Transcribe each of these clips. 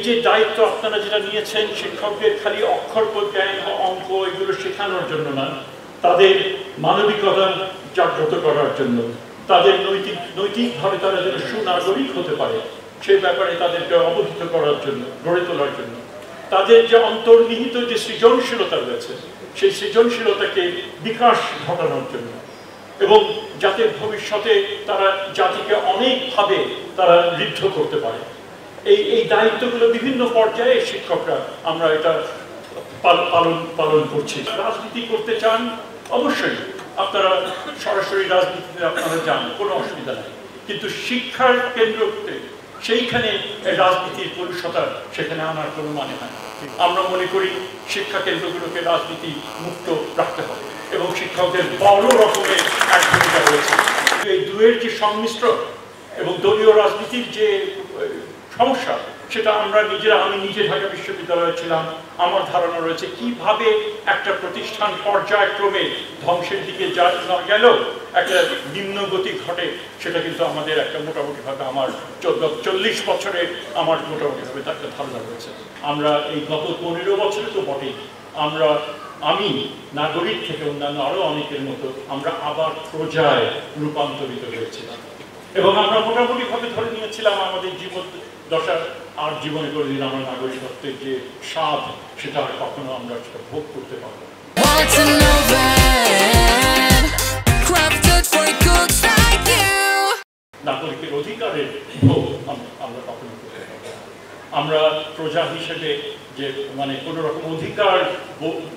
যে দায়িত্ব আপনারা যেটা নিয়েছেন শিক্ষকদের খালি অক্ষর জ্ঞান অঙ্ক এগুলো শেখানোর জন্য না, তাদের মানবিকতা জাগ্রত করার জন্য, তাদের নৈতিকভাবে তারা যেন সুনাগরিক হতে পারে সেই ব্যাপারে তাদেরকে অবহিত করার জন্য, গড়ে তোলার জন্য, তাদের যে অন্তর্নিহিত যে সৃজনশীলতা রয়েছে সেই সৃজনশীলতাকে বিকাশ ঘটানোর জন্য, এবং যাতে ভবিষ্যতে তারা জাতিকে অনেকভাবে তারা ঋদ্ধ করতে পারে। এই দায়িত্বগুলো বিভিন্ন পর্যায়ে শিক্ষকরা আমরা এটা পালন করছি। রাজনীতি করতে চান অবশ্যই আপনারা সরাসরি রাজনীতিতে আপনারা যান, কোনো অসুবিধা নেই, কিন্তু শিক্ষার কেন্দ্রতে সেইখানে রাজনীতির পরিসরটা সেখানে আনার কোনো মানে হয় না। আমরা মনে করি শিক্ষা কেন্দ্রগুলোকে রাজনীতি মুক্ত রাখতে হবে এবং শিক্ষকদের বড় রকমের এক ভূমিকা রয়েছে। এই দুয়ের যে সংমিশ্রণ এবং দলীয় রাজনীতির যে সমস্যা সেটা আমরা আমি নিজে ঢাকা বিশ্ববিদ্যালয়ে ছিলাম, আমার ধারণা রয়েছে কিভাবে একটা প্রতিষ্ঠান পর্যায়ক্রমে ধ্বংসের দিকে গেল, একটা নিম্ন গতি ঘটে, সেটা কিন্তু আমাদের একটা মোটামুটিভাবে আমার 40 বছরে আমার মোটামুটিভাবে তার একটা ধারণা রয়েছে। আমরা এই গত 15 বছরে তো বটেই আমি নাগরিক থেকে অন্যান্য আরো অনেকের মতো আমরা আবার প্রজায় রূপান্তরিত হয়েছিলাম এবং আমরা মোটামুটিভাবে ধরে নিয়েছিলাম আমাদের জীবন দশা আর জীবনে কোনোদিন আমরা নাগরিকত্বের যে স্বাদ সেটা আর কখনো আমরা ভোগ করতে পারবো। নাগরিকের অধিকারের ভোগ আমরা কখনো করতে পারবো। আমরা প্রজা হিসেবে যে মানে কোনো রকম অধিকার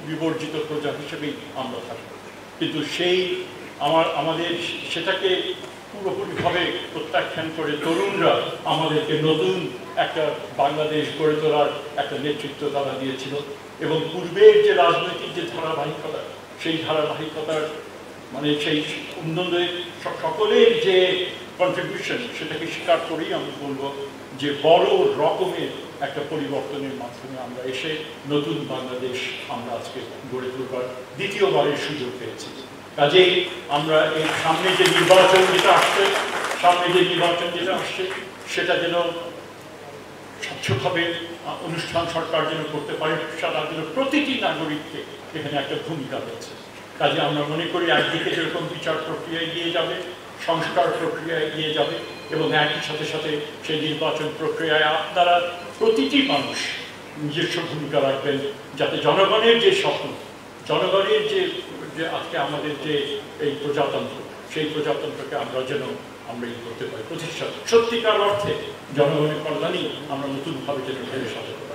বিবর্জিত প্রজা হিসেবেই আমরা থাকবো, কিন্তু সেই আমাদের সেটাকে পুরোপুরিভাবে প্রত্যাখ্যান করে তরুণরা আমাদেরকে নতুন একটা বাংলাদেশ গড়ে তোলার একটা নেতৃত্ব তারা দিয়েছিল এবং পূর্বের যে রাজনৈতিক যে ধারাবাহিকতা সেই ধারাবাহিকতার মানে সেই উন্নয়নের সকলের যে কন্ট্রিবিউশন সেটাকে স্বীকার করেই আমি বলবো যে বড় রকমের একটা পরিবর্তনের মাধ্যমে আমরা এসে নতুন বাংলাদেশ আমরা আজকে গড়ে তোলবার দ্বিতীয়বারের সুযোগ পেয়েছি। কাজেই আমরা এই সামনে যে নির্বাচন যেটা আসছে সেটা যেন স্বচ্ছভাবে অনুষ্ঠান সরকার যেন করতে পারে, সারা যেন প্রতিটি নাগরিককে এখানে একটা ভূমিকা রয়েছে। কাজে আমরা মনে করি একদিকে যেরকম বিচার প্রক্রিয়া এগিয়ে যাবে, সংস্কার প্রক্রিয়া এগিয়ে যাবে এবং একই সাথে সাথে সেই নির্বাচন প্রক্রিয়ায় আপনারা প্রতিটি মানুষ নিজস্ব ভূমিকা রাখবেন, যাতে জনগণের যে স্বপ্ন, জনগণের যে আজকে আমাদের যে এই প্রজাতন্ত্র সেই প্রজাতন্ত্রকে আমরা যেন আমরা করতে পারি প্রতিষ্ঠা, সত্যিকার অর্থে জনগণের কল্যাণেই আমরা নতুনভাবে যেন ঢেলে সাজাতে পারি।